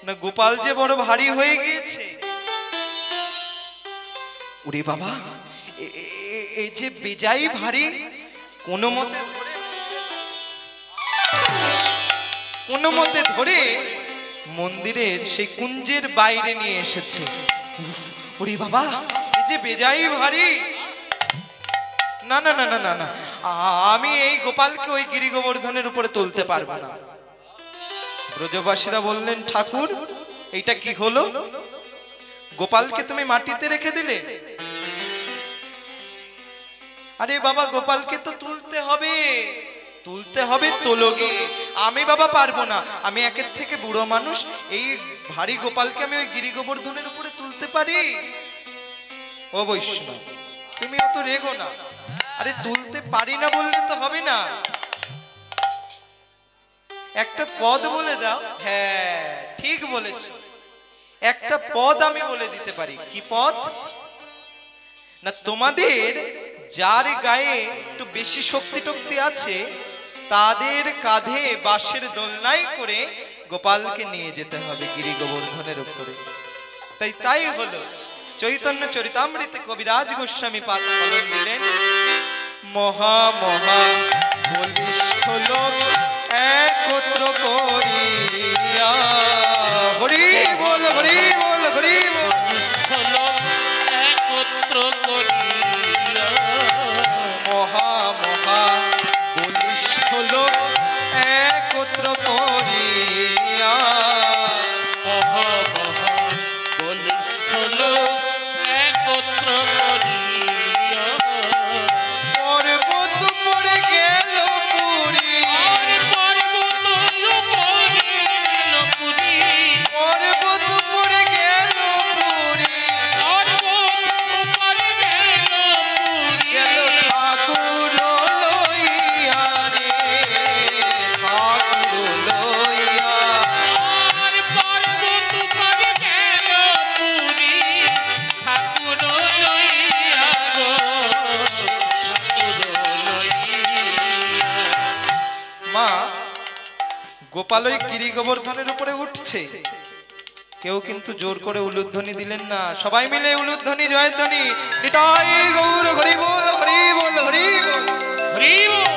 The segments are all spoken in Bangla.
না গোপাল যে বড় ভারী হয়ে গিয়েছে। ওরে বাবা, এই যে বেজাই ভারী, কোনো মতে ধরে মন্দিরের সেই কুঞ্জের বাইরে নিয়ে এসেছে। ওরে বাবা, এই যে বেজাই ভারী। না না না না না না, আমি এই গোপালকে ওই গিরি গোবর্ধনের উপরে তুলতে পারবো না। ব্রজবাসীরা বললেন, ঠাকুর এইটা কি হলো? গোপালকে তুমি মাটিতে রেখে দিলে। আরে বাবা, গোপালকে তো তুলতে হবে, তোলোগে। আমি বাবা পারবো না, আমি একের থেকে বুড়ো মানুষ, এই ভারী গোপালকে আমি ওই গিরি গোবর্ধনের উপরে তুলতে পারি? ও বৈষ্ণব, তুমি অত রেগো না। আরে তুলতে পারি না বললে তো হবে না, একটা পদ বলে দাও। হ্যাঁ ঠিক বলেছ, একটা পদ আমি বলে দিতে পারি। কি পদ? না তোমাদের যার গায়ে একটু বেশি শক্তি টক্তি আছে, তাদের কাঁধে বাঁশের দোলনায় করে গোপালকে নিয়ে যেতে হবে গিরি গোবর্ধনের উপরে। তাই হলো। চৈতন্য চরিতামৃতে কবিরাজ গোস্বামী পাদ ফলন দিলেন, মহা মহা বলিষ্ঠ লোক একত্র করিয়া, হরি বল হরি বল হরি বল, একত্র করিয়া, মহা মহা বলিষ্ঠ লোক একত্র করিয়া, মহা মহা বলিষ্ঠ লোক একত্র করিয়া, পর্বত পড়ে গেল পুরী, পর্বত পড়ে গেল পুরী, গেল ঠাকুর লইয়া রে, ঠাকুর লইয়া, মা গোপাল ওই গিরি গোবর্ধনের উপরে উঠছে। কেউ কিন্তু জোর করে উলুধ্বনি দিলেন না, সবাই মিলে উলুধ্বনি জয়ধ্বনি, নিতাই গৌর হরি বল হরি বল হরি বল হরি বল।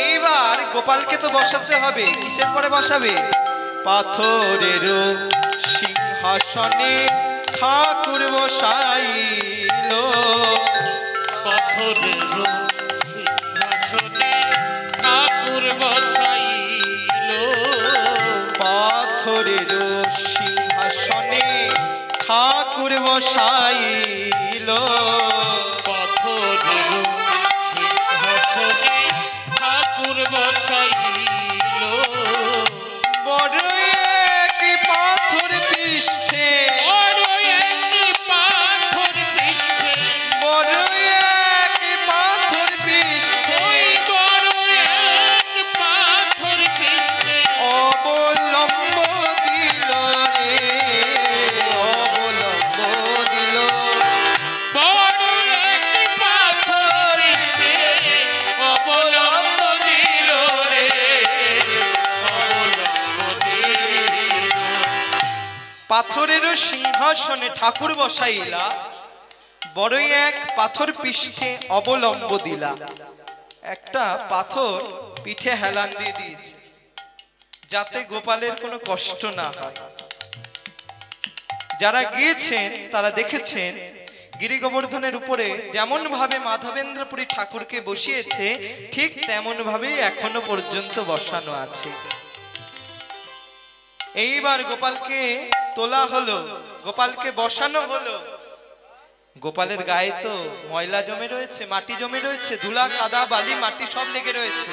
এইবার গোপালকে তো বসাতে হবে। কিসের পরে বসাবে? পাথরের সিংহাসনে ঠাকুর বসাইল, পাথরের সিংহাসনে ঠাকুর বসাইল, পাথরের সিংহাসনে ঠাকুর বসাইল, পাথরের সিংহাসনে ঠাকুর বসাইল, বড় এক পাথর পৃষ্ঠে, বড় একটি পাথর পৃষ্ঠে, বড় এক পাথর পৃষ্ঠে, বড় এক পাথর পৃষ্ঠে, অবলম্ব দিল রে, অবলম্ব দিল, বড় একটি পাথর পৃষ্ঠে, অবলম্ব দিল রে, অবলম্ব দিল। পাথরের সিংহাসনে ঠাকুর বসাইলা, বড়ই এক পাথর পৃষ্ঠে অবলম্ব দিলা। একটা পাথর পিঠে হেলান দিয়ে দিয়েছে, যাতে গোপালের কোনো কষ্ট না হয়। যারা গিয়েছেন তারা দেখেছেন গিরি গোবর্ধনের উপরে যেমন ভাবে মাধবেন্দ্রপুরী ঠাকুরকে বসিয়েছে, ঠিক তেমন ভাবে এখনো পর্যন্ত বসানো আছে। এইবার গোপালকে তোলা হলো, গোপালকে বসানো হলো। গোপালের গায়ে তো ময়লা জমে রয়েছে, মাটি জমে রয়েছে, ধুলা কাদা বালি মাটি সব লেগে রয়েছে,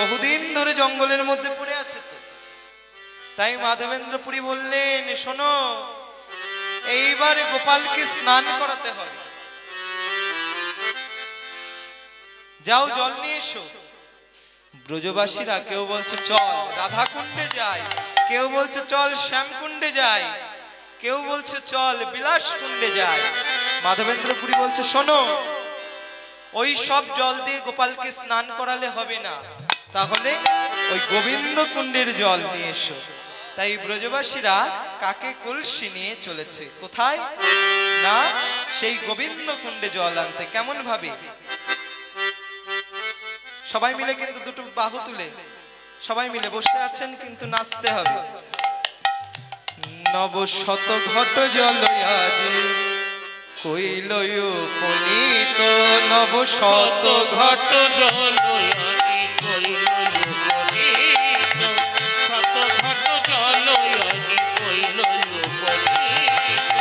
বহুদিন ধরে জঙ্গলের মধ্যে পড়ে আছে। তো তাই মাধবেন্দ্রপুরী বললেন, শোনো, এইবারে গোপালকে স্নান করাতে হবে, যাও জল নিয়ে এসো। ব্রজবাসীরা কেউ বলছে চল রাধাকুণ্ডে যাই, কেউ বলছে চল শ্যামকুণ্ডে যাই, কেউ বলছে চল বিলাস কুণ্ডে যাই। মাধবেন্দ্রপুরী বলছে, শোনো, ওই সব জল দিয়ে গোপালকে স্নান করালে হবে না, তাহলে ওই গোবিন্দ কুণ্ডের জল নিয়ে এসো। তাই ব্রজবাসীরা কাকে কলসি নিয়ে চলেছে কোথায়? না সেই গোবিন্দ কুণ্ডে জল আনতে। কেমন ভাবে? সবাই মিলে কিন্তু দুটো বাহু তুলে সবাই মিলে বসে আছেন, কিন্তু নাচতে হবে। নব শত ঘট জল আজ কইল উপনীত, নব শত ঘট জল আনি কইল উপনীত, শত ঘট জল আনি কইল উপনীত,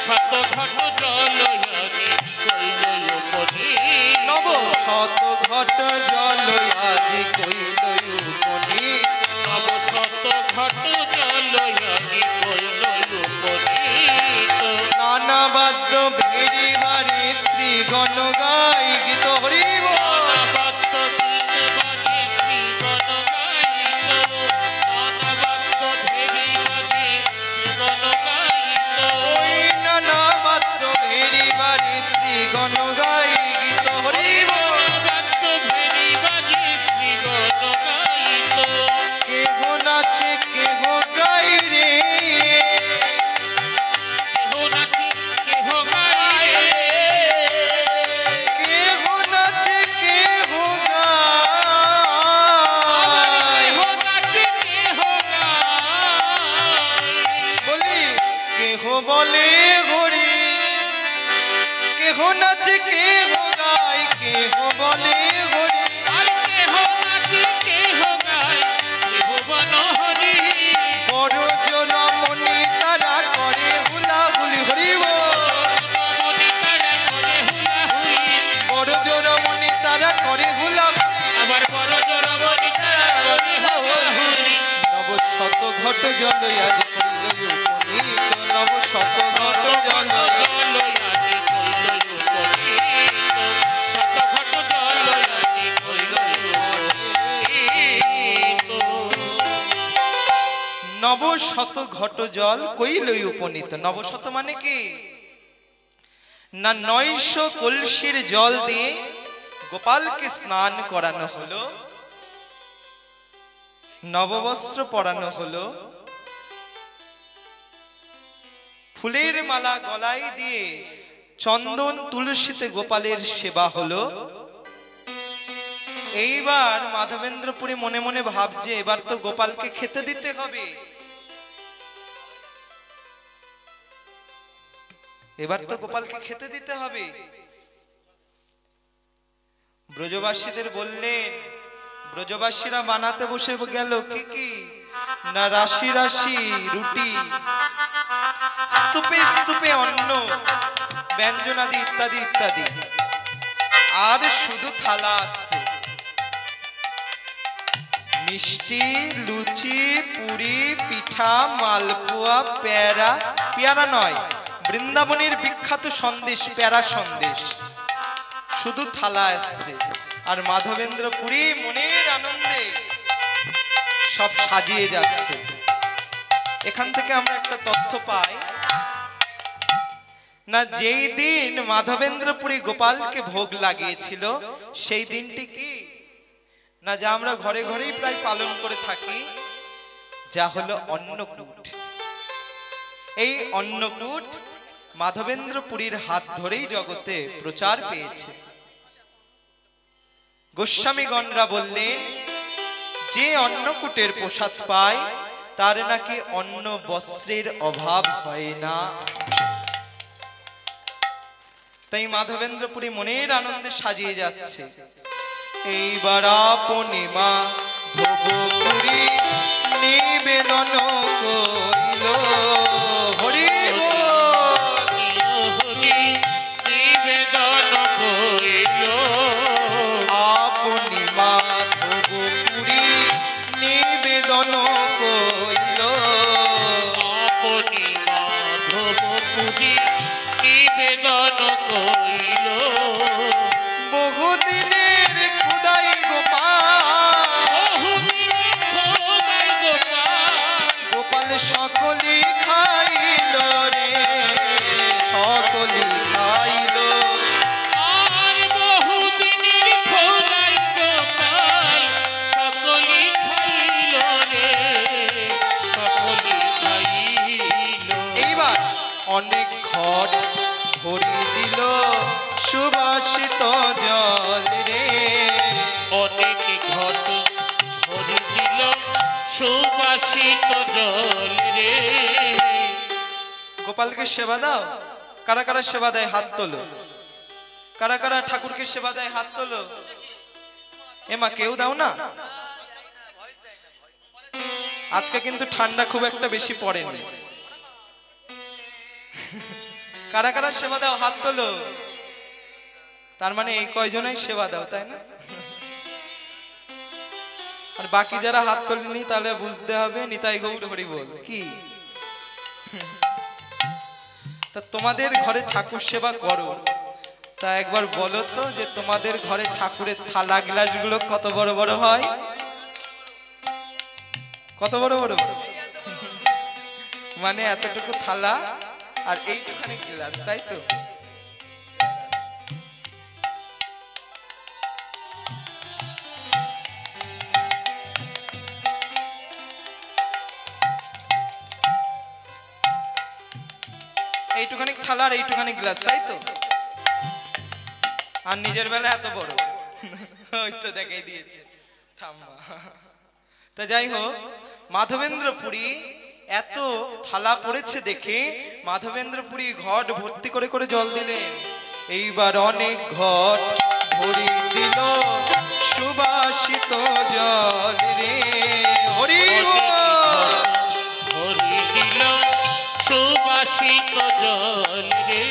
শত ঘট জল আনি কইল উপনীত, নব শত ঘট জল আজ কইল উপনীত, নব শত ঘট জল আনি কইল উপনীত, নানা বাদ্য ভেরি বাড়ি শ্রী গণ গাই গীত হরিব, অনবদ্য দিন বাজে শ্রী গণ গাইত, অনবদ্য ভেরি বাজে শ্রী গণ গাইত, ওই নানা বাদ্য ভেরি বাড়ি শ্রী গণ গাই গীত হরিব, অনবদ্য ভেরি বাজে শ্রী গণ গাইত, কেহ নাচে কেহ গাই রে, কেহ নাচে কেহ গায় রে, কেহ নাচে কেহ আবার গায়, কেহ নাচে কেহ গায়, বলি কেহ বলে হরি, কেহ নাচে কেহ গায়, কেহ বলে হরি, আর কেহ নাচে কেহ গায়, কেহ বনহরি, বড় জোড়ামণি তারা করে হুলাহুলি হরিব, মনি তারা করে হুলাহুলি, বড় জোড়ামণি তারা করে হুলাহুলি, আবার বড় জোর মনি তারা করে হুলাহুলি, নব শত ঘট জল আজ করিল উপনীত, নব শত ঘট জল জল আনি কইল উপনীত, শত ঘট জল আনি কইল উপনীত, নব শত ঘট জল কইলই উপনীত। নবশত মানে কি? না 900 কলসির জল দিয়ে গোপালকে স্নান করানো হলো, নববস্ত্র পরানো হলো, ফুলের মালা গলায় দিয়ে চন্দন তুলসীতে গোপালের সেবা হলো। এইবার মাধবেন্দ্রপুরী মনে মনে ভাবছে এবার তো গোপালকে খেতে দিতে হবে, এবার তো গোপালকে খেতে দিতে হবে। ব্রজবাসীদের বললেন, ব্রজবাসীরা বানাতে বসে গেল কি কি না রাশি রাশি রুটি, স্তূপে স্তূপে অন্ন, ব্যঞ্জনাদি ইত্যাদি ইত্যাদি, আর শুধু থালা আসছে, মিষ্টি, লুচি, পুরি, পিঠা, মালপোয়া, পেয়ারা, পেয়ারা নয় বৃন্দাবনের বিখ্যাত সন্দেশ, প্যারা সন্দেশ, শুধু থালা আসছে। আর মাধবেন্দ্রপুরী মনের আনন্দে সব সাজিয়ে যাচ্ছে। এখান থেকে আমরা একটা তথ্য পাই না, যেই দিন মাধবেন্দ্রপুরী গোপালকে ভোগ লাগিয়েছিল সেই দিনটি কি না, যা আমরা ঘরে ঘরেই প্রায় পালন করে থাকি, যা হলো অন্নকূট। এই অন্নকূট মাধবেন্দ্রপুরীর হাত ধরেই জগতে প্রচার পেয়েছে। গোস্বামীগণরা বললেন যে অন্নকূটের প্রসাদ পায় তার নাকি অন্ন বস্ত্রের অভাব হয় না। তাই মাধবেন্দ্রপুরী মনের আনন্দে সাজিয়ে যাচ্ছে। এইবার আপনি মা ভবপুরী নিবেদন করিল, হরি বল। হরি নিবেদন কইল, আপনি মা ভবপুরী নিবেদন করিল, আপনি মাধবপুরী নিবেদন কইল, বহুদিনের খুদাই গোপাল, বহুদিনের খোদাই গোপাল, গোপাল সক ঘট ভরি দিল সুবাসিত জল রে। অনেক ঘট ভরি দিল সুবাসিত জল রে। গোপালকে সেবা দাও। কারা কারা সেবা দেয় হাত তোলো। কারা কারা ঠাকুরকে সেবা দেয় হাত তোলো। এমা কেউ দাও না। আজকে কিন্তু ঠান্ডা খুব একটা বেশি পড়েনি। কারা কারা সেবা দাও হাত তোলো। তার মানে এই কয়জনই সেবা দাও, তাই না? আর বাকি যারা হাত তোলেনি তাহলে বুঝতে হবে নিতাই গৌর হরি বল কি। তা তোমাদের ঘরে ঠাকুর সেবা করো, তা একবার বলো তো যে তোমাদের ঘরে ঠাকুরের থালা গ্লাস গুলো কত বড় বড় হয়? কত বড় বড়? মানে এতটুকু থালা আর এইটুখানি গ্লাস, তাই তো? এইটুখানি থালা আর এইটুখানি গ্লাস, তাই তো? আর নিজের বেলা এত বড়, ওই তো দেখাই দিয়েছে ঠাম্মা। তা যাই হোক, মাধবেন্দ্রপুরী এত থালা পড়েছে দেখে মাধবেন্দ্রপুরী ঘট ভর্তি করে করে জল দিলেন। এইবার অনেক ঘট ভরি দিল সুবাসিত জল রে। হরি ভরি দিল সুবাসিত জল রে।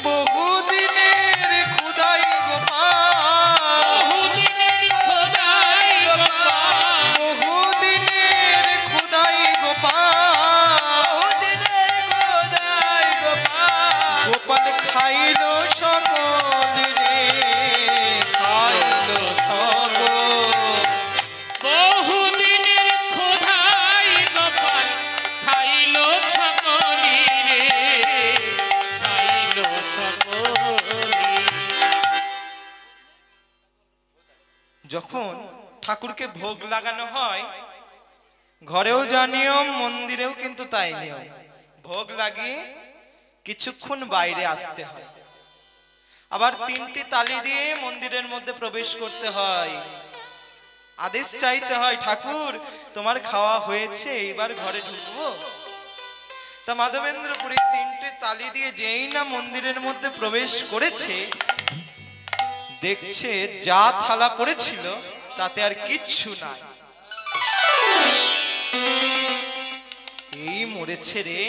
বহুদিনের খুদাই গোপাল, বহুদিনের খুদাই গোপাল, গোপাল খাইল সকল রে, খাইল সকল। বহুদিনের খোদাই গোপাল খাইল সকলি রে, খাইল সকলি। যখন ঠাকুরকে ভোগ লাগানো হয়, ঘরেও যা নিয়ম মন্দিরেও কিন্তু তাই নিয়ম। ভোগ লাগিয়ে কিছুক্ষণ বাইরে আসতে হয়, আবার 3টি তালি দিয়ে মন্দিরের মধ্যে প্রবেশ করতে হয়। আদেশ চাইতে হয়, ঠাকুর তোমার খাওয়া হয়েছে, এবার ঘরে ঢুকবো। তা মাধবেন্দ্রপুরী 3টে তালি দিয়ে যেই না মন্দিরের মধ্যে প্রবেশ করেছে, দেখছে যা থালা পড়েছিল তাতে আর কিচ্ছু নাই। এই মরেছে রে।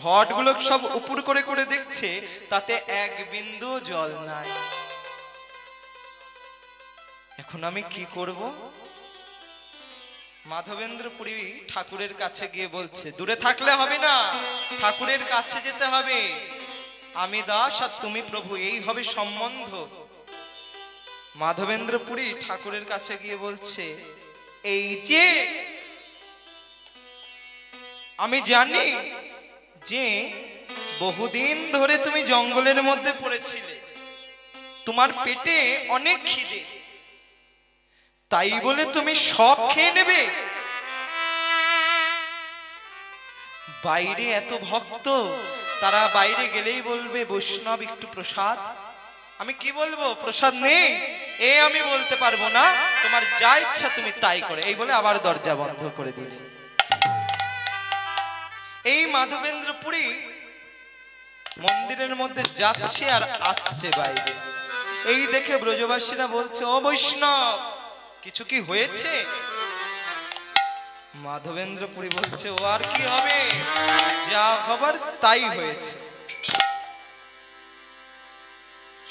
ঘটগুলো সব উপর করে করে দেখছে, তাতে এক বিন্দু জল নাই। এখন আমি কি করব? মাধবেন্দ্রপুরী ঠাকুরের কাছে গিয়ে বলছে, দূরে থাকলে হবে না, ঠাকুরের কাছে যেতে হবে। আমি দাস আর তুমি প্রভু, এই হবে সম্বন্ধ। মাধবেন্দ্রপুরী ঠাকুরের কাছে গিয়ে বলছে, এই যে আমি জানি যে বহুদিন ধরে তুমি জঙ্গলের মধ্যে পড়েছিলে, তোমার পেটে অনেক খিদে, তাই বলে তুমি সব খেয়ে নেবে? বাইরে এত ভক্ত, তারা বাইরে গেলেই বলবে বৈষ্ণব একটু প্রসাদ। আমি কি বলবো প্রসাদ নেই? এ আমি বলতে পারবো না, তোমার যা ইচ্ছা তুমি তাই করে, এই বলে আবার দরজা বন্ধ করে দিলে। এই মাধবেন্দ্রপুরী মন্দিরের মধ্যে যাচ্ছে আর আসছে বাইরে। এই দেখে ব্রজবাসীরা বলছে, ও বৈষ্ণব কিছু কি হয়েছে? মাধবেন্দ্রপুরী বলছে, ও আর কি হবে, যা হবার তাই হয়েছে।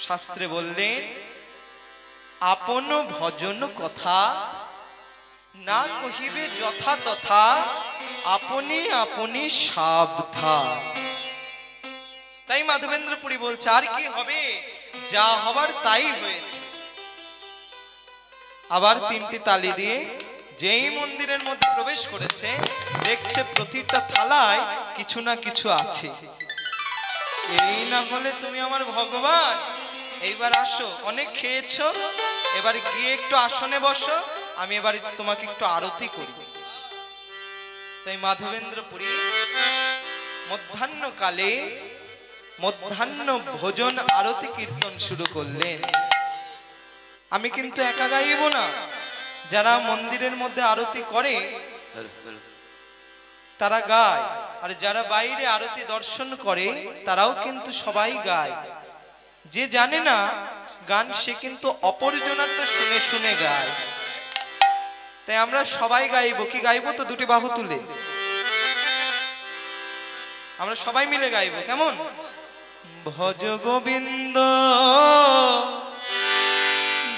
শাস্ত্রে বললেন, আপন ভজন কথা না কহিবে যথা তথা, আপনি আপনি সাবধান। তাই মাধবেন্দ্রপুরী বলছে, আর কি হবে, যা হবার তাই হয়েছে। আবার 3টি তালি দিয়ে যেই মন্দিরের মধ্যে প্রবেশ করেছে, দেখছে প্রতিটা থালায় কিছু না কিছু আছে। এই না হলে তুমি আমার ভগবান, এইবার আসো, অনেক খেয়েছো, এবার গিয়ে একটু আসনে বসো, আমি এবার তোমাকে একটু আরতি করি। তাই মাধবেন্দ্রপুরী মধ্যাহ্নকালে মধ্যাহ্ন ভোজন আরতি কীর্তন শুরু করলেন। আমি কিন্তু একা গাইব না, যারা মন্দিরের মধ্যে আরতি করে তারা গায়, আর যারা বাইরে আরতি দর্শন করে তারাও কিন্তু সবাই গায়। যে জানে না গান সে কিন্তু অপরজনারটা শুনে শুনে গায়। তাই আমরা সবাই গাইবো। কি গাইবো? তো দুটি বাহু তুলে আমরা সবাই মিলে গাইবো। কেমন? ভজ গোবিন্দ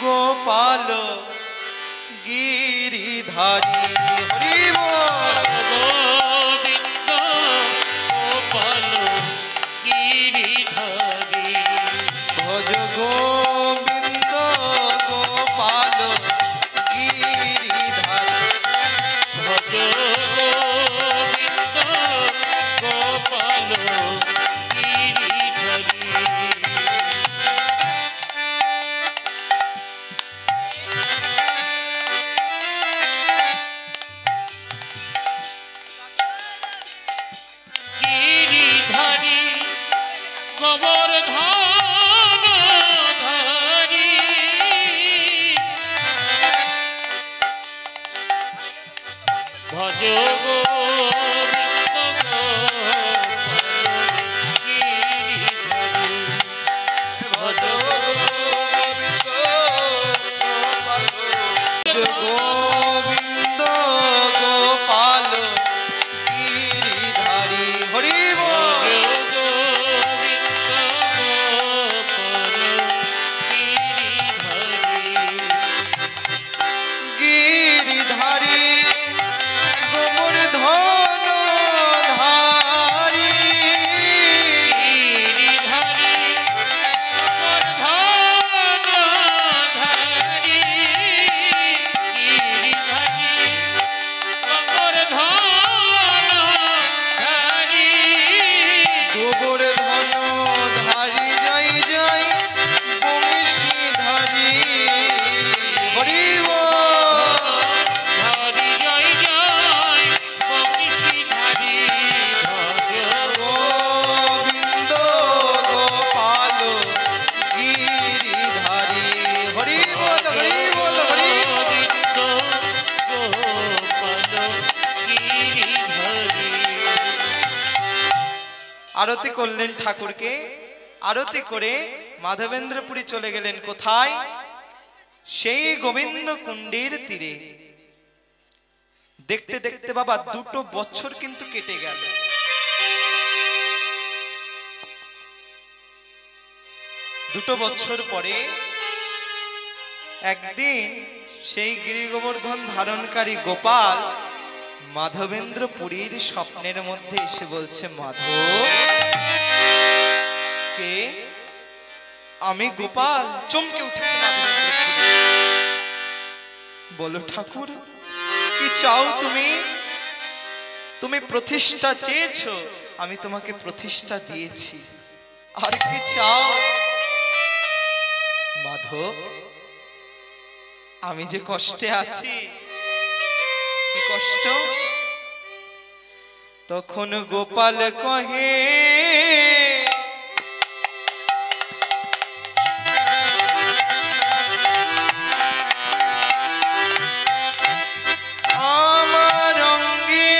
গোপাল গিরিধারী হরি বল। গোবিন্দ গোপাল গিরিধারী। ভজ গোবিন্দ গোপাল গিরিধারী। ভজ গোবিন্দ গোপাল গিরিধারী। গিরিধারী গোবর্ধন ধারী। ভজ গোবিন্দ গোপাল গিরিধারী। ভজ গোবিন্দ গোপাল গিরিধারী হরি বল। গিরিধারী গোবর্ধন ধারী। গোবর্ধন ধারী জয় জয় বংশীধারী হরি বল। গোবিন্দ গোপাল গিরিধারী হরি বল হরি বল হরি বল। আরতি করলেন ঠাকুরকে। আরতি করে মাধবেন্দ্রপুরী চলে গেলেন কোথায়? সেই গোবিন্দ কুণ্ডের তীরে। দেখতে দেখতে বাবা 2 বছর কিন্তু কেটে গেল। 2 বছর পরে একদিন সেই গিরি গোবর্ধন ধারণকারী গোপাল মাধবেন্দ্রপুরীর স্বপ্নের মধ্যে এসে বলছে, মাধব কে? আমি গোপাল। চমকে উঠেছে মাধবেন্দ্রপুরী। বলো ঠাকুর কি চাও তুমি? তুমি প্রতিষ্ঠা চেয়েছো, আমি তোমাকে প্রতিষ্ঠা দিয়েছি। আর কি চাও? মাধব আমি যে কষ্টে আছি। কি কষ্ট? তখন গোপাল কহে, আমার অঙ্গে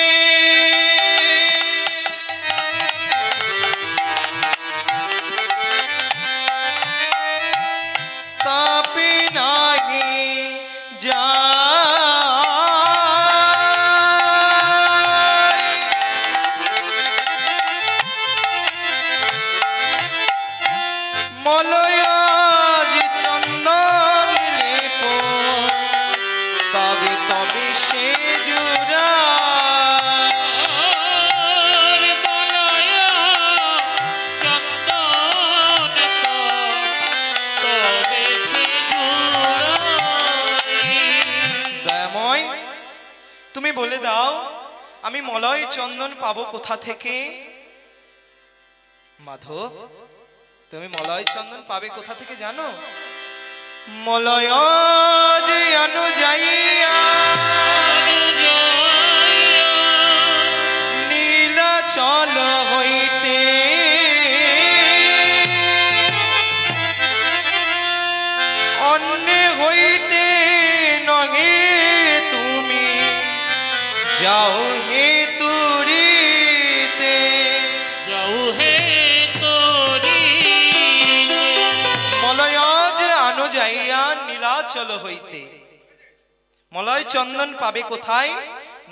তাপে নাহি যায়, মলয়াজ চন্দন লেপ তবে তবে সে জুড়া। দয়াময় তুমি বলে দাও আমি মলয় চন্দন পাবো কোথা থেকে? মাধব তুমি মলয় চন্দন পাবে কোথা থেকে জানো? মলয় যে অনুযায়ীয়া নীলাচল হই যাও হে তুরিতে, যাও হে তোরি মলয়জ আনো যাইয়া নীলাচল হইতে। মলয় চন্দন পাবে কোথায়?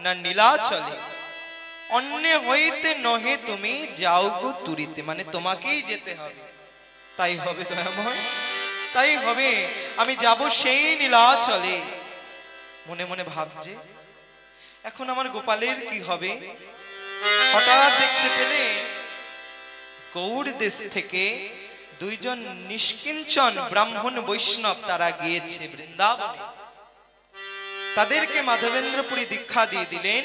না নীলাচলে। অন্য হইতে নহে তুমি যাও গো তুরিতে, মানে তোমাকেই যেতে হবে। তাই হবে দয়াময়, তাই হবে, আমি যাব সেই নীলাচলে। মনে মনে ভাবছে এখন আমার গোপালের কি হবে। হঠাৎ দেখতে পেলে গৌড় দেশ থেকে দুইজন নিষ্কিঞ্চন ব্রাহ্মণ বৈষ্ণব তারা গিয়েছে বৃন্দাবনে। তাদেরকে মাধবেন্দ্রপুরী দীক্ষা দিয়ে দিলেন।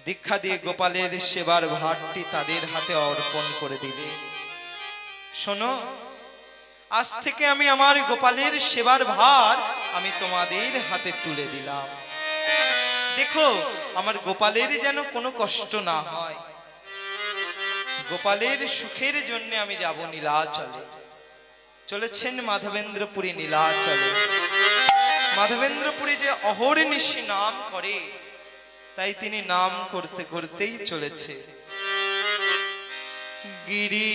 দীক্ষা দিয়ে গোপালের সেবার ভারটি তাদের হাতে অর্পণ করে দিলেন। শোনো, আজ থেকে আমি আমার গোপালের সেবার ভার আমি তোমাদের হাতে তুলে দিলাম। দেখো আমার গোপালের যেন কোনো কষ্ট না হয়। গোপালের সুখের জন্য আমি যাব নীলাচলে। চলেছেন মাধবেন্দ্রপুরী নীলাচলে। মাধবেন্দ্রপুরী যে অহর্নিশি নাম করে, তাই তিনি নাম করতে করতেই চলেছে। গিরি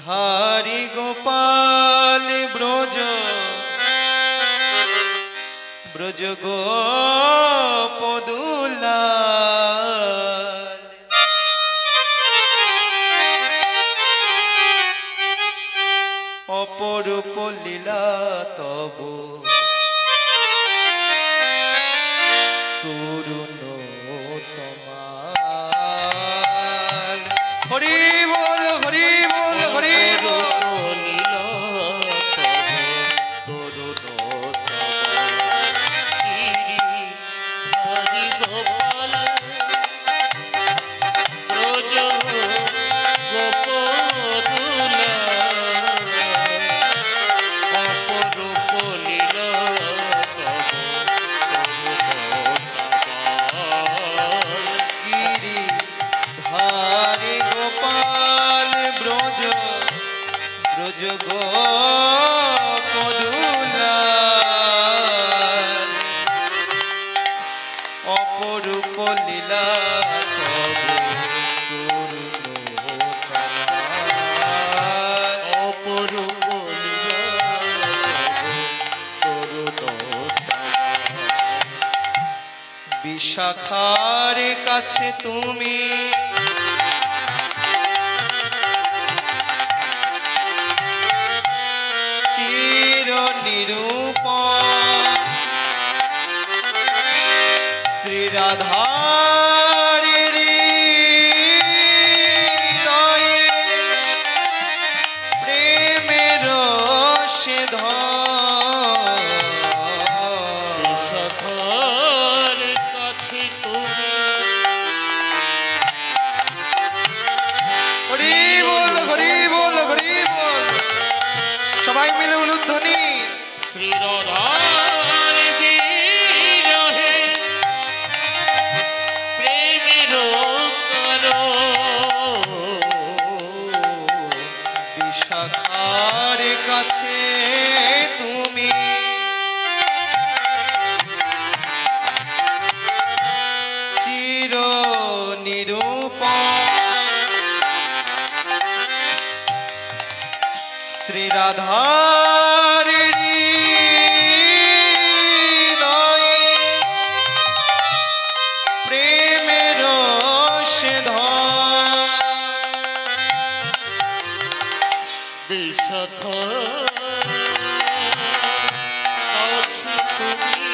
ধারি গোপাল ব্রজ, ব্রজ গোপদুলাল, অপরূপ লীলা তব তরুণ তোমার। হরি বল হরি বল হরি বল। অপরূপ লীলা তব তরুণ তোমার। অপরূপ লীলা তরুণ বিশাখার কাছে তুমি চির নিরূপণ, শ্রী রাধার হৃদয়ে প্রেমের সেধন। বিশাখার কাছে তুমি হরি বল হরি বল হরি বল। সবাই মিলে উলুধ্বনি। শ্রী রাধার বিরহে প্রেমের বিশাখার কাছে তুমি চির নিরূপণ, শ্রী রাধার হৃদয়ে প্রেমের সেধন। বিশাখার কাছে তুমি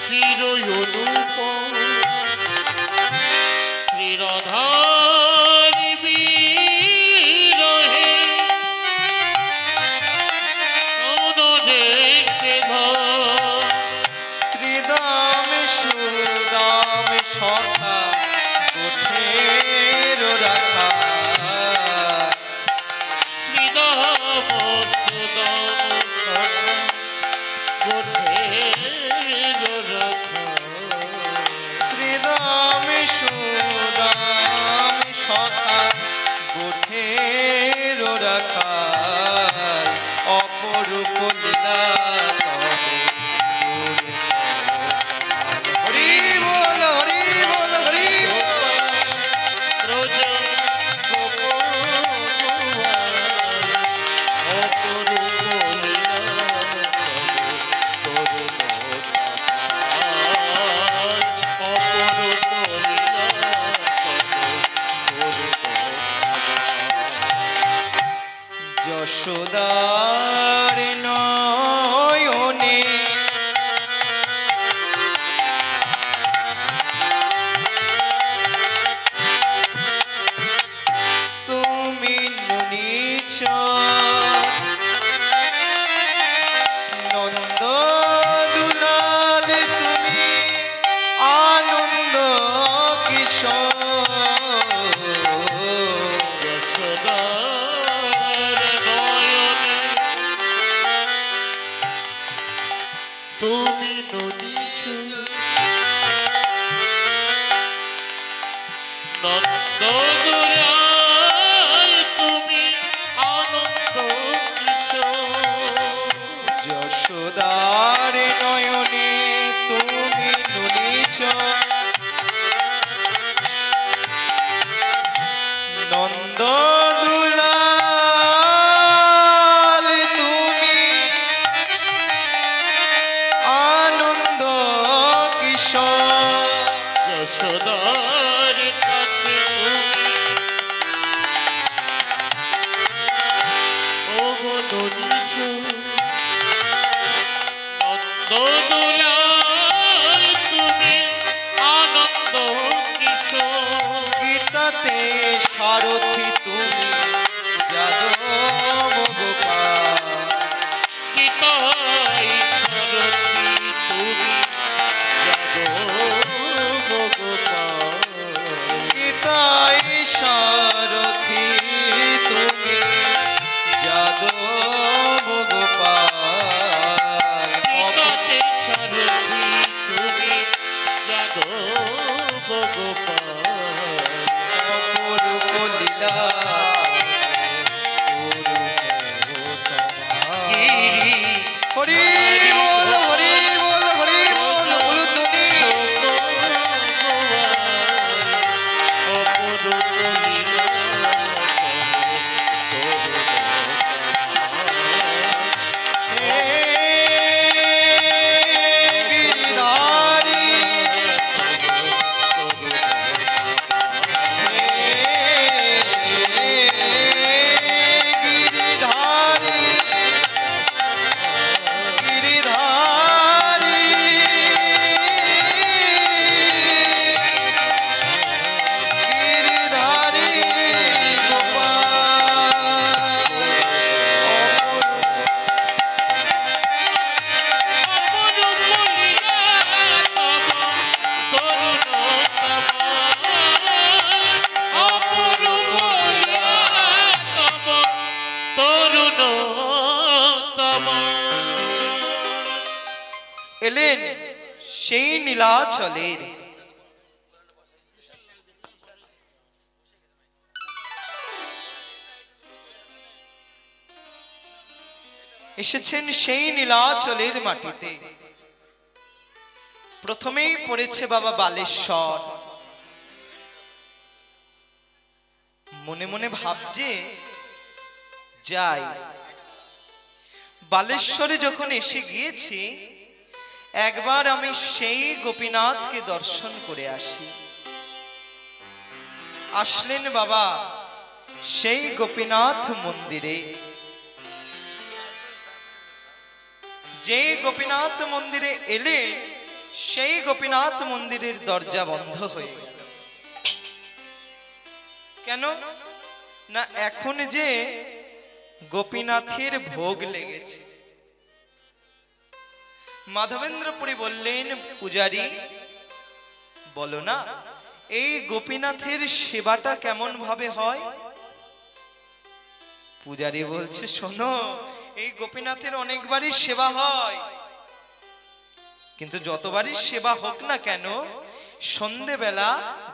চির অনুপম, যশোদার নয়নে তুমি নুনিছ নন্দ দুলাল তুমি আনন্দ কিশোর যশোদার নয়নে তুমি নদীছ নন্দ দুলাল তুমি আনন্দ কিশোর যশোদার নয়নে তুমি নুনিছ নন্দ দুলাল তুমি আনন্দ কিশোর যশোদার কাছে ওগো নদীছ নন্দ দুলাল তুমি আনন্দ কিশোর গীতাতে সারথি তুমি যাদব গোপাল গীতায় সারথি তুমি যাদব গোপাল গীতায় সারথি তুমি যাদব গোপাল গীতাতে সারথি তুমি যাদব গোপাল অপরূপ লীলা গিরি হরি বল হরি বল হরি বল বল তুমি হে গিরিধারী গিরিধারী গিরিধারী গিরিধারী গোপাল এলেন সেই নীলাচলের এসেছেন সেই নীলাচলের মাটিতে প্রথমেই পড়েছে বাবা বালেশ্বর মনে মনে ভাবছে যাই বালেশ্বরে যখন এসে গিয়েছি একবার আমি সেই গোপীনাথকে দর্শন করে আসি আসলেন বাবা সেই গোপীনাথ মন্দিরে যে গোপীনাথ মন্দিরে এলে সেই গোপীনাথ মন্দিরের দরজা বন্ধ হয়ে গেল কেন না এখন যে গোপীনাথের ভোগ লেগেছে মাধবেন্দ্রপুরী বললেন পূজারী বলো না এই গোপীনাথের সেবাটা কেমন ভাবে হয় পূজারী বলছে শোনো এই গোপীনাথের অনেকবারই সেবা হয় কিন্তু যতবারই সেবা হোক না কেন সন্ধ্যেবেলা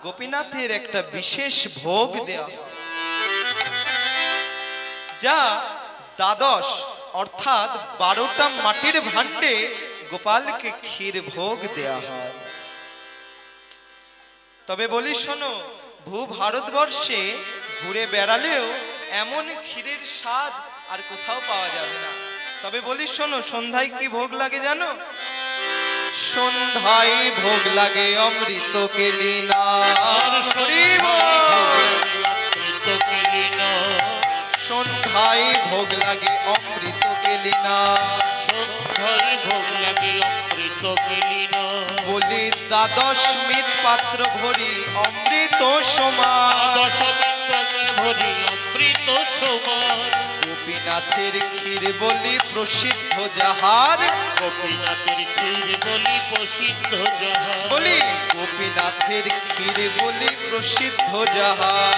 গোপীনাথের একটা বিশেষ ভোগ দেওয়া হয় যা দ্বাদশ অর্থাৎ 12টা মাটির ভাণ্ডে গোপালকে ক্ষীর ভোগ দেয়া হয় তবে বলি শোনো ভূ ভারতবর্ষে ঘুরে বেড়ালেও এমন ক্ষীরের স্বাদ আর কোথাও পাওয়া যাবে না তবে বলি শোনো সন্ধ্যায় কি ভোগ লাগে জানো সন্ধ্যায় ভোগ লাগে অমৃত কেলিনা সন্ধ্যায় ভোগ ভোগ লাগে অমৃত গেলি না, সন্ধ্যায় ভোগ লাগে অমৃত গেলি না। বলি দ্বাদশ মিত পাত্র ভরি অমৃত সমান, দশমিত্রকে ভরি অমৃত সমান। গোপীনাথের ক্ষীর বলি প্রসিদ্ধ যাহার, গোপীনাথের ক্ষীর বলি প্রসিদ্ধ যাহার। বলি গোপীনাথের ক্ষীর বলি প্রসিদ্ধ যাহার,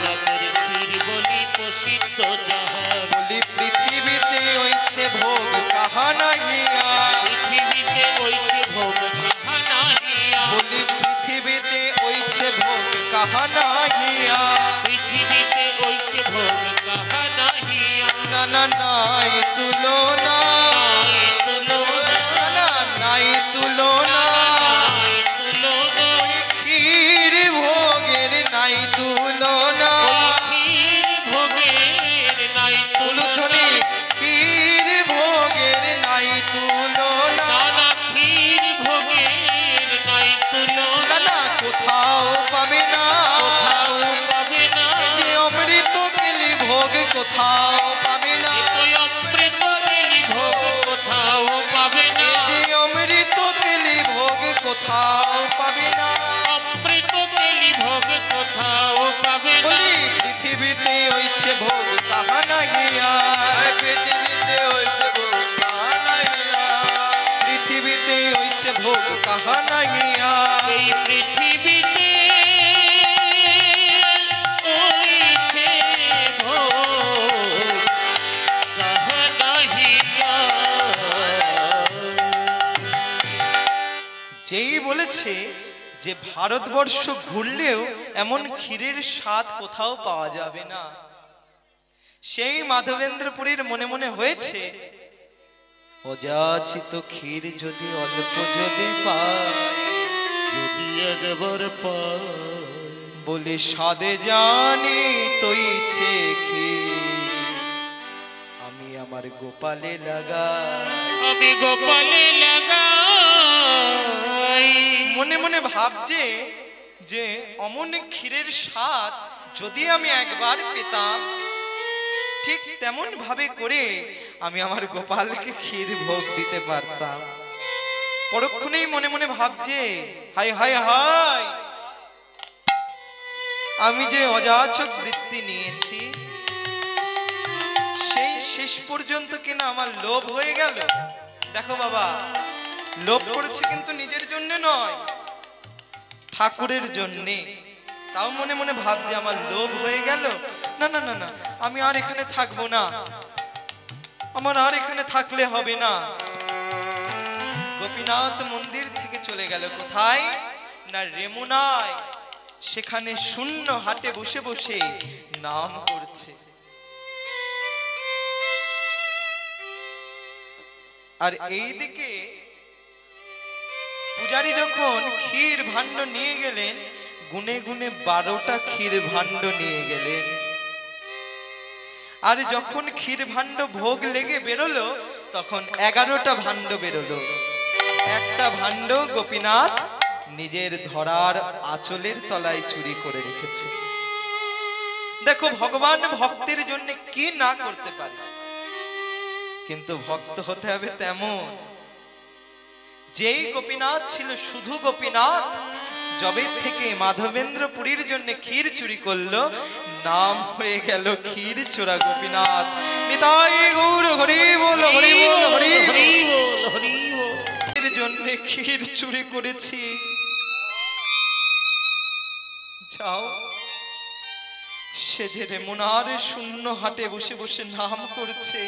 গোপীনাথের ক্ষীর বলি প্রসিদ্ধ যাহার। বলি পৃথিবীতে হইছে ভোগ কাহা নাহিয়া, পৃথিবীতে হইছে ভোগ কাহা নাহিয়া। বলি পৃথিবীতে হইছে ভোগ কাহা নাহিয়া, পৃথিবীতে হইছে ভোগ কাহা নাহিয়া। না না নাই তুলনা, নাই তুলনা, না নাই তুলনা, নাই তুলনা। ওই ক্ষীর ভোগের নাই তুলনা, ক্ষীর ভোগের নাই উলুধ্বনি তুলনা। ক্ষীর ভোগের নাই তুলনা, নানা ক্ষীর ভোগের নাই তুলনা। না না কোথাও পাবে না, কোথাও পাবে না। এই যে অমৃত কেলি ভোগ কোথাও পাবে না, এই অমৃত কেলি ভোগ কোথাও পাবে না। এই যে অমৃত কেলি ভোগ কোথাও পাবে না, অমৃত কেলি ভোগ কোথাও পাবে না। বলি পৃথিবীতে হইছে ভোগ কাহা নাহিয়া, পৃথিবীতে হইছে ভোগ কাহা নাহিয়া, পৃথিবীতে হইছে ভোগ কাহা নাহিয়া, এই পৃথিবীতে হইছে ভোগ কাহা নাহিয়া। যেই বলেছে যে ভারতবর্ষ ঘুরলেও এমন ক্ষীরের স্বাদ কোথাও পাওয়া যাবে না, সেই মাধবেন্দ্রপুরীর মনে মনে হয়েছে অযাচিত ক্ষীর যদি অল্প যদি পায়, যদি একবার পাই, বলে স্বাদে জানি তৈছে ক্ষীর, আমি আমার গোপালে লাগাই, আমি গোপালে লাগাই। মনে মনে ভাবছে যে অমন ক্ষীরের স্বাদ যদি আমি একবার পেতাম, ঠিক তেমন ভাবে করে আমি আমার গোপালকে ক্ষীর ভোগ দিতে পারতাম। পরক্ষণেই মনে মনে ভাবছে হায় হায় হায়, আমি যে অযাচক বৃত্তি নিয়েছি, সেই শেষ পর্যন্ত কিনা আমার লোভ হয়ে গেল। দেখো বাবা, লোভ করেছে কিন্তু নিজের জন্য নয়, ঠাকুরের জন্যে। তাও মনে মনে ভাবছে আমার লোভ হয়ে গেল, না না না না, আমি আর এখানে থাকবো না, আমার আর এখানে থাকলে হবে না। গোপীনাথ মন্দির থেকে চলে গেল কোথায় না রেমুনায়, সেখানে শূন্য হাটে বসে বসে নাম করছে। আর এইদিকে পূজারী যখন ক্ষীর ভাণ্ড নিয়ে গেলেন, গুনে গুনে 12টা ক্ষীর ভাণ্ড নিয়ে গেলেন। আর যখন ক্ষীর ভাণ্ড ভোগ লেগে বেরোলো, তখন 11টা ভাণ্ড বেরোলো। একটা ভাণ্ড গোপীনাথ নিজের ধরার আঁচলের তলায় চুরি করে রেখেছে। দেখো ভগবান ভক্তের জন্য কি না করতে পারে, কিন্তু ভক্ত হতে হবে তেমন। যেই গোপীনাথ ছিল শুধু গোপীনাথ, যবে থেকে মাধবেন্দ্রপুরীর জন্য ক্ষীর চুরি করলো, নাম হয়ে গেল ক্ষীর চোরা গোপীনাথ। নিতাই গৌর হরি বল হরি বল হরি বল হরি বল। এর জন্য ক্ষীর চুরি করেছি, যাও সে যে রেমুনার শূন্য হাটে বসে বসে নাম করছে,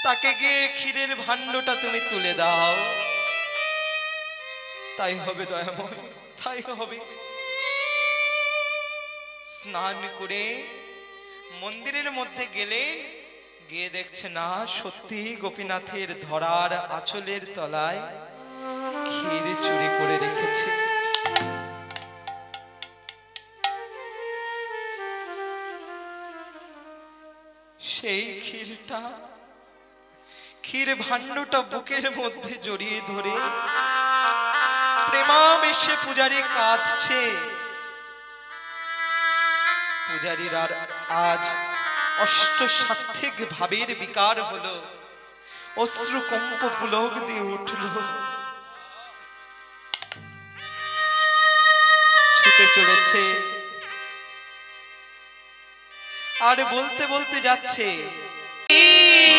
তাকে গিয়ে ক্ষীরের ভাণ্ডটা তুমি তুলে দাও, তাই হবে দয়াময়, তাই হবে। স্নান করে মন্দিরের মধ্যে গেলেন, গিয়ে দেখছে না সত্যি গোপীনাথের ধরার আঁচলের তলায় ক্ষীর চুরি করে রেখেছে। সেই ক্ষীর ভাণ্ডটা বুকের মধ্যে জড়িয়ে ধরে প্রেমাবেশে পূজারী কাঁদছে। পূজারীর আর আজ অষ্ট সাত্ত্বিক ভাবের বিকার হলো, অশ্রু কম্প পুলক দিয়ে উঠল, ছুটে চলেছে আর বলতে বলতে যাচ্ছে,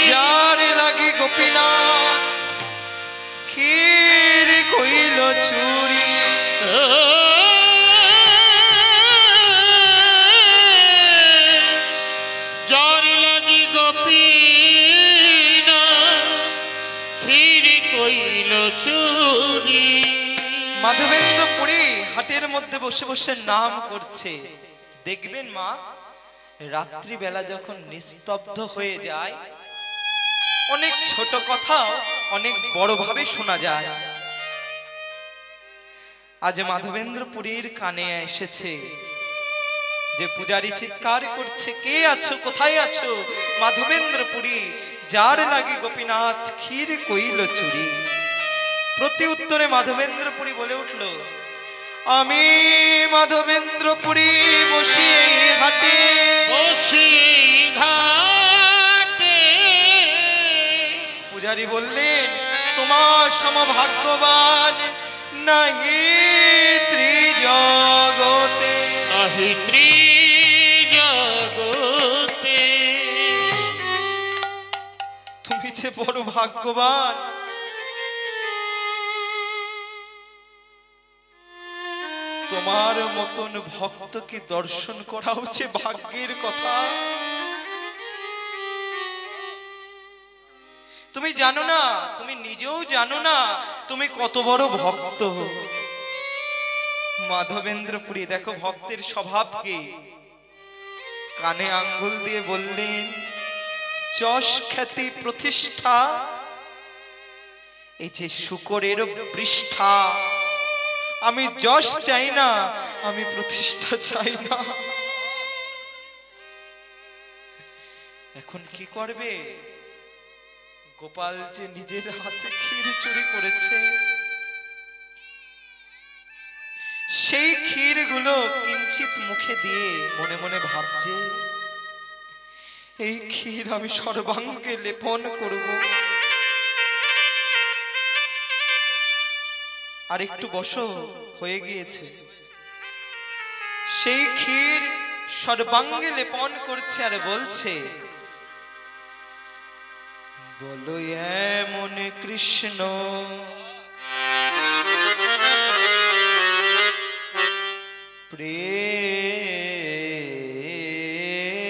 যার লাগি গোপীনাথ ক্ষীর কইল চুরি। যার লাগি গোপীনাথ ক্ষীর কইল চুরি। মাধবেন্দ্রপুরী হাটের মধ্যে বসে বসে নাম করছে। দেখবেন মা, রাত্রিবেলা যখন নিস্তব্ধ হয়ে যায়, অনেক ছোট কথাও অনেক বড় ভাবে শোনা যায়। আজ মাধবেন্দ্রপুরীর কানে এসেছে যে পূজারী চিৎকার করছে, কে আছো, কোথায় আছো? মাধবেন্দ্রপুরী, যার লাগি গোপীনাথ ক্ষীর কইল চুরি। প্রতি উত্তরে মাধবেন্দ্রপুরী বলে উঠল, আমি মাধবেন্দ্রপুরী বসি এই ঘাটে, বসি ঘাটে। পূজারী বললেন, তোমার সমভাগ্যবান নাহি ত্রিজগতে, নাহি ত্রিজগতে। তুমি যে বড় ভাগ্যবান। তোমার মতন ভক্তকে দর্শন করা হচ্ছে ভাগ্যের কথা। তুমি জানো না, তুমি নিজেও জানো না তুমি কত বড় ভক্ত। মাধবেন্দ্রপুরী দেখো ভক্তের স্বভাব কি, কানে আঙ্গুল দিয়ে বললেন, যশ খ্যাতি প্রতিষ্ঠা, এই যে শুকরের পৃষ্ঠা, আমি যশ চাই না, আমি প্রতিষ্ঠা চাই না। এখন কি করবে? গোপাল যে নিজের হাতে ক্ষীর চুরি করেছে, সেই ক্ষীরগুলো কিঞ্চিত মুখে দিয়ে মনে মনে ভাবছে, এই ক্ষীর আমি সর্বাঙ্গে লেপন করব। আর একটু বসো, হয়ে গিয়েছে। সেই ক্ষীর সর্বাঙ্গে লেপন করছে আর বলছে, বলো এমন কৃষ্ণ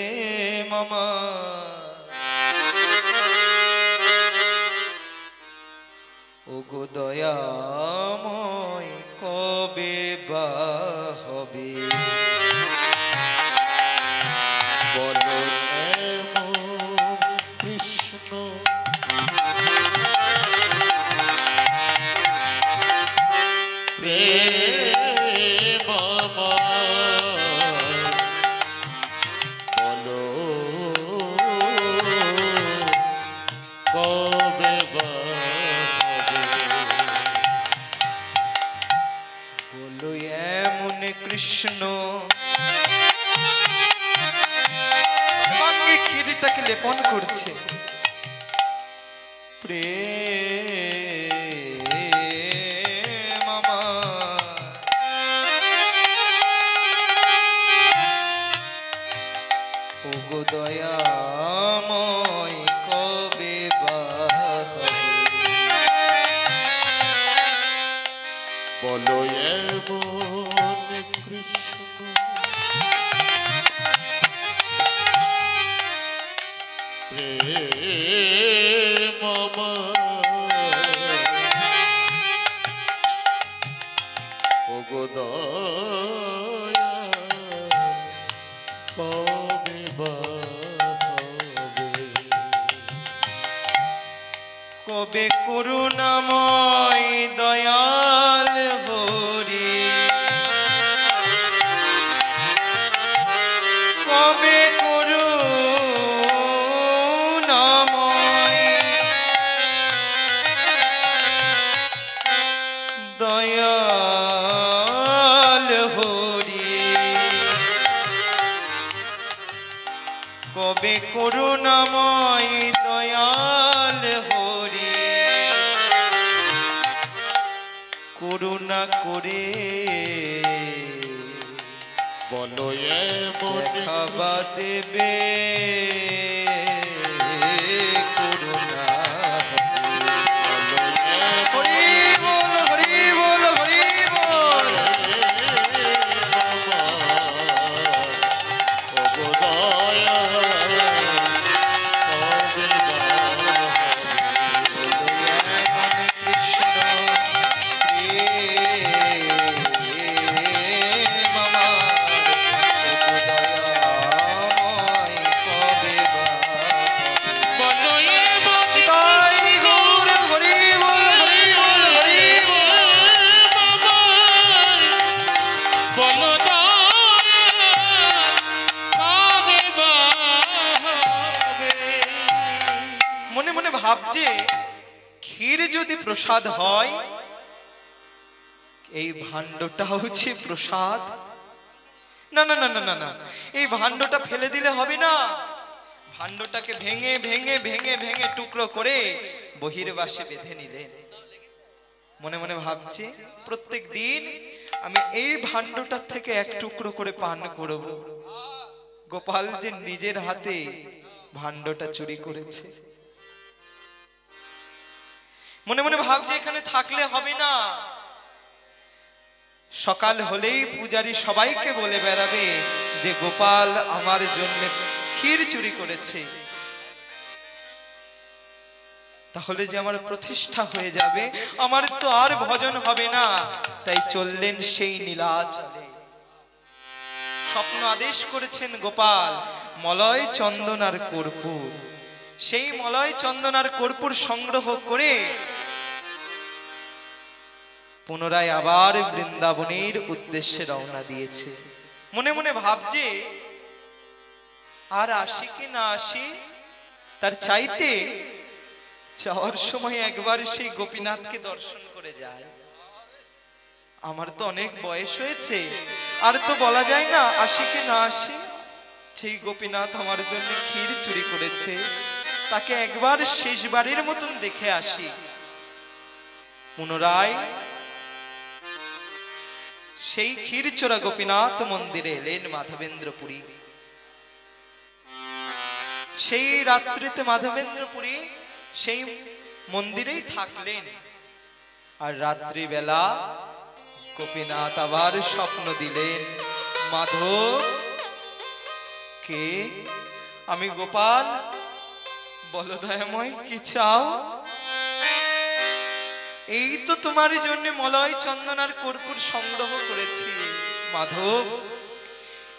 প্রেম আমার, ওগো দয়াময় কবে বা হবে, বলো এমন কৃষ্ণ প্রেম আমার, বলো কবে বা হবে। বলো এমন কৃষ্ণ। সর্বাঙ্গে ক্ষীরটাকে লেপন করছে, প্রেম আমার, ওগো দয়াময় কবে বা হবে, বলো এমন কৃষ্ণ প্রেম আমার, ওগো দয়াল কবে বা হবে। কবে করুণাময় দয়াল হরি, কবে করুণাময় দয়াল হরি, কবে করুণাময় দয়াল হরি করুণা করে বলো এমন খাবা দেবে করুণা বলো হরি বল হরি বল হরি বল কৃষ্ণ মনে মনে ভাবছে ক্ষীর যদি প্রসাদ হয় এই ভাণ্ডটা হচ্ছে প্রসাদ না না না না না না এই ভাণ্ডটা ফেলে দিলে হবে না ভাণ্ডটাকে ভেঙে ভেঙে ভেঙে ভেঙে টুকরো করে বহির্বাসে বেঁধে নিলেন মনে মনে ভাবছে প্রত্যেক দিন আমি এই ভাণ্ডটার থেকে এক টুকরো করে পান করব গোপাল যে নিজের হাতে ভাণ্ডটা চুরি করেছে মনে মনে ভাবছে এখানে থাকলে হবে না সকাল হলেই পূজারী সবাইকে বলে বেড়াবে যে গোপাল আমার জন্য ক্ষীর চুরি করেছে তাহলে যে আমার প্রতিষ্ঠা হয়ে যাবে আমার তো আর ভজন হবে না তাই চললেন সেই নীলাচলে স্বপ্ন আদেশ করেছেন গোপাল মলয় চন্দন আর কর্পূর সেই মলয় চন্দন আর কর্পূর সংগ্রহ করে পুনরায় আবার বৃন্দাবনের উদ্দেশ্যে রওনা দিয়েছে মনে মনে ভাবছে আর আসি কি না আসি তার চাইতে যাওয়ার সময় একবার সেই গোপীনাথকে দর্শন করে যায় আমার তো অনেক বয়স হয়েছে আর তো বলা যায় না আসি কি না আসি সেই গোপীনাথ আমার জন্য ক্ষীর চুরি করেছে তাকে একবার শেষবারের মতন দেখে আসি পুনরায় সেই ক্ষীরচোরা গোপীনাথ মন্দিরে এলেন মাধবেন্দ্রপুরী সেই রাত্রিতে মাধবেন্দ্রপুরী সেই মন্দিরেই থাকলেন আর রাত্রিবেলা গোপীনাথ আবার স্বপ্ন দিলেন মাধব কে আমি গোপাল বলো দয়াময় কি চাও এই তো তোমার জন্য মলয় চন্দন আর কর্পূর সংগ্রহ করেছি মাধব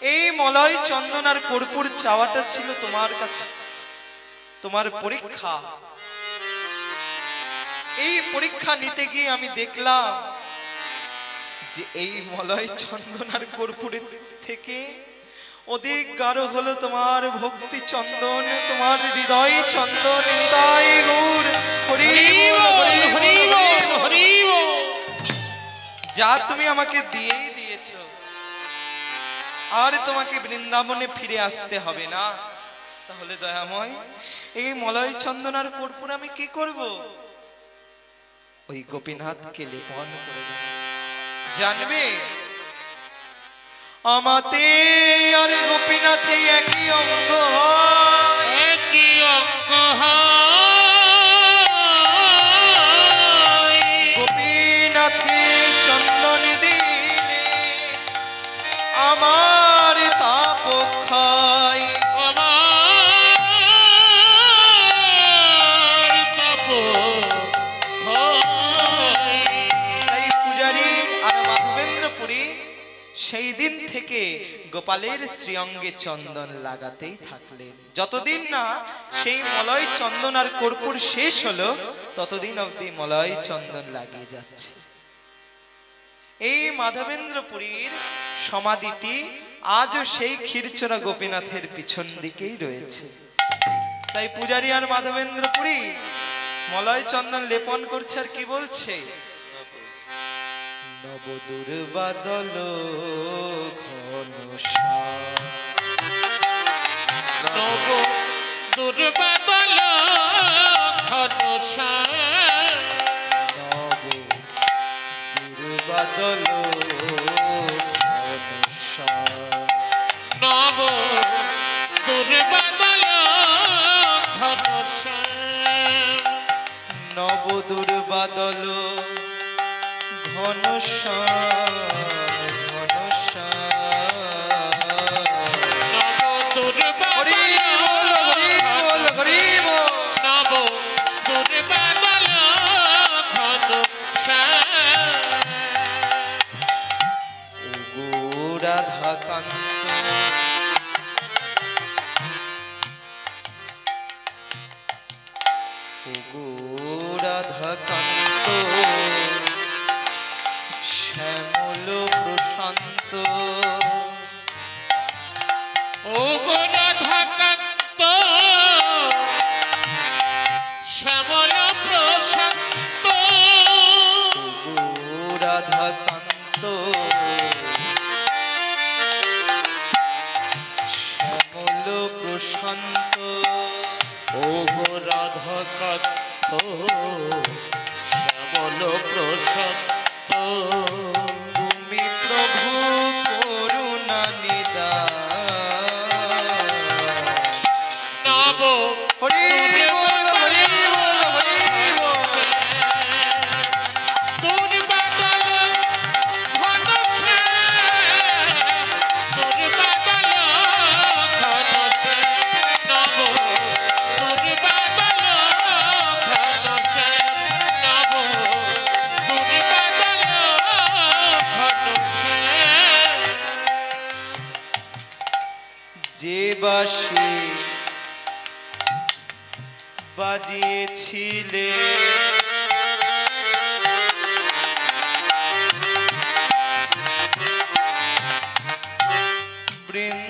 এই মলয় চন্দন আর কর্পূর চাওয়াটা ছিল তোমার কাছে তোমার পরীক্ষা এই পরীক্ষা নিতে গিয়ে আমি দেখলাম যে এই মলয় চন্দন আর কর্পূরের থেকে অধিক গাঢ় হলো তোমার ভক্তি চন্দন তোমার হৃদয় চন্দন হৃদয় গৌর হরি হরি হরি যা তুমি আমাকে দিয়েই দিয়েছো আর তোমাকে বৃন্দাবনে ফিরে আসতে হবে না তাহলে দয়াময় এই মলয় চন্দন আর কর্পূর আমি কি করব ওই গোপীনাথকে লেপন করে দেব জানবে আমাতে আর গোপীনাথে একই অঙ্গ হয় একই অঙ্গ হয় গোপীনাথে চন্দন দিলে আমার তাপ ক্ষয় তাই পূজারী আর মাধবেন্দ্রপুরী সেই দিন থেকে গোপালের শ্রীঅঙ্গে চন্দন লাগাতেই থাকলেন যতদিন না সেই মলয় চন্দন আর কর্পূর শেষ হলো ততদিন অবধি মলয় চন্দন লাগিয়ে যাচ্ছে এই মাধবেন্দ্রপুরীর সমাধিটি আজও সেই ক্ষীরচোরা গোপীনাথের পিছন দিকেই রয়েছে তাই পূজারী আর মাধবেন্দ্রপুরী মলয় চন্দন লেপন করছে আর কি বলছে নবদূর বাদল ঘন দুর্বাদল ঘনশ্যাম নব দুর্বাদল ঘনশ্যাম নব দুর্বাদল ঘনশ্যাম নব দুর্বাদল ঘনশ্যাম হরি বল হরি বল হরি বল নব দুর্বাদল ঘনশ্যাম ওগো রাধাকান্ত ওগো রাধাকান্ত শ্যামল প্রশান্ত ও গো রাধাকান্ত শ্যামল প্রশান্ত ওগো রাধাকান্ত শ্যামল প্রশান্ত ও গো রাধাকান্ত শ্যামল প্রশান্ত তুমি প্রভু করুণা নিদান নব হরি বল হরি বল হরি বল দুর্বাদল ঘনশ্যাম দুর্বাদল ঘনশ্যাম নব দুর্বাদল ঘনশ্যাম নব দুর্বাদল ঘনশ্যাম যে বাঁশি বাজিয়েছিলে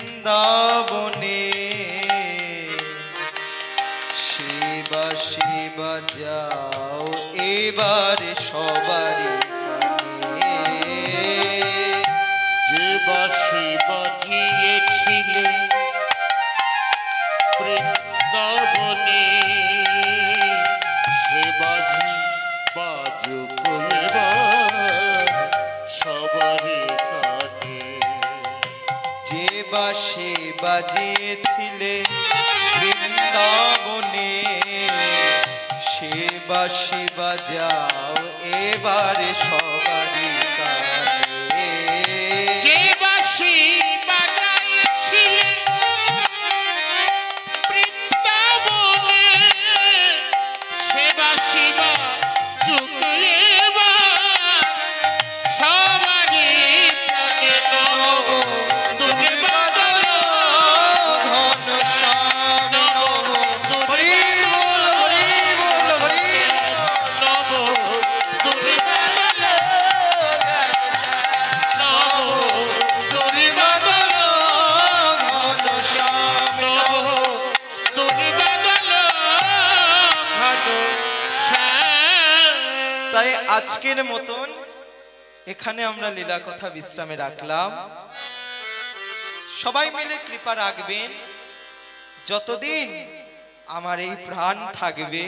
বৃন্দাবনে সে বাঁশি বাজাও এবার সবারই কানে যে বাঁশি বাজিয়েছিলে বৃন্দাবনে সে বাজি বাজুক এবার সবারই কানে যে বাঁশি বাজিয়েছিলে বৃন্দাবনে সে বাঁশি বাজাও এবারে সবারই কানে যে বাঁশি বাজাইছিলে বৃন্দাবনে সে বাঁশি বাজুক এবার সবারই প্রাণে নব দুর্বাদল ঘনশ্যাম নব হরি বল হরি বল হরি নব দুর্বাদল নব দুর্বাদল ঘনশ্যাম নব দুর্বাদল ঘনশ্যাম তাই আজকের মতন এখানে আমরা লীলা কথা বিশ্রামে রাখলাম। সবাই মিলে কৃপা রাখবেন, যতদিন আমার এই প্রাণ থাকবে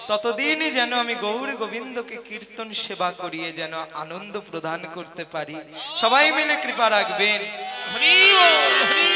ততদিনই যেন আমি গৌর গোবিন্দকে কীর্তন সেবা করিয়ে যেন আনন্দ প্রদান করতে পারি। সবাই মিলে কৃপা রাখবেন। হরি বল হরি